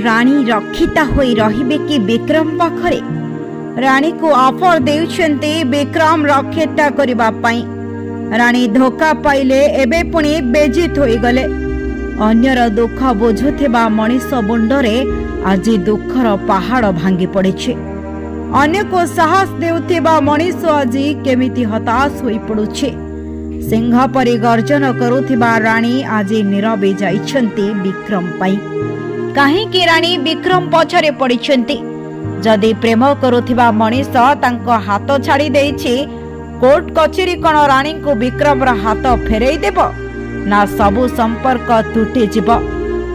राणी रक्षिता होई रहिबे कि विक्रम पाखरे? राणी को ऑफर देउछन्ते विक्रम रक्षिता करिबा पई। राणी धोखा पाइले एबे पुणी बेजित होई गले। अन्यर दुख बुझुथिबा मनीष मुंडरे आज दुखर पहाड़ भांगी पड़िछे। अन्य को साहस देउथिबा मनीष आज केमिति हताश होई पड़ुछे। सिंह परि गर्जन करुथिबा राणी आज नीरवे जाइछन्ती विक्रम पई। काहेकि राणी विक्रम पछरे पड़िछन्ती? जदि प्रेम करुथिबा मनीष तांको हाथ छाड़ी देइछि, कोर्ट कचेरी कण राणी को विक्रम रा हाथ फेरई देब ना सबु संपर्क तुटी जीव?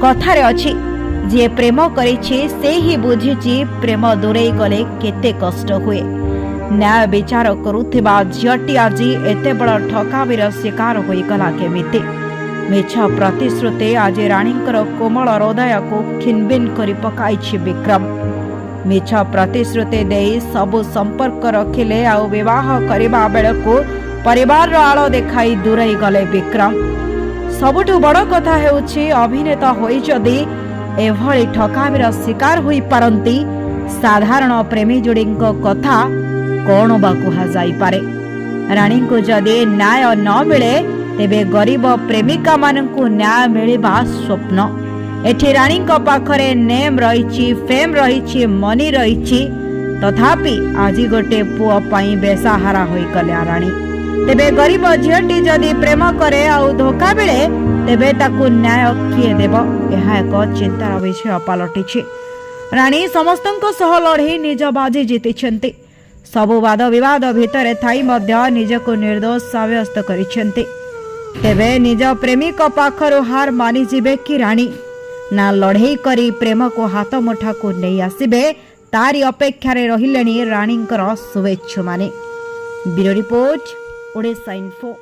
कथारे अछि, जे प्रेम करिछि से ही बुझिछि प्रेम दूरेई गले केते कष्ट हुए। न्याय विचार करुथिबा झियटी आज एते बड़ ठकामीर शिकार होई गला केमिति? मिछ प्रतिश्रुति आज राणीकर कोमल हृदय को खिनबिन करि पकाइछि विक्रम। मिछ प्रतिश्रुति देई सबु संपर्क रखिले आ विवाह करिबा बेलको परिवार रो आलो देखाई दूरेई गले विक्रम। सबुठु बड़ कथा हेउछि, अभिनेता होई जदि एभଳି ठकामीर शिकार होई पारंती, साधारण प्रेमी जोड़ीଙ୍କ कथा कोन बा कुहा जाई पारे? राणी को जदि न्याय न मिले तेबे गरीब प्रेमिका मानकु न्याय मिलिबा स्वप्न। एठी राणी पाखरे नेम रही, फेम रही, मनी रही, तथापि आज गोटे पुओ पई बेसहारा होई गले राणी। तेबे गरीब झियटी जदि प्रेम करे आ धोखा मिले तेबे ताकु न्याय किए देब? यह एक चिंतार विषय पलटिछि। राणी समस्तଙ୍କ सह लढ़ी निज बाजी जीतिछन्ति। सबु वाद विवाद भितरे थाई मध्य निजको निर्दोष साब्यस्त करिछन्ति। तेबे निज प्रेमिक पाखरु हार मानि जिबे कि राणी? ना लड़ई करी प्रेम को हाथ मुठा को नहीं आसिबे तारी अपेक्षारे रहिलेनी राणींकर शुभेच्छु माने। Bureau report, Odisha info.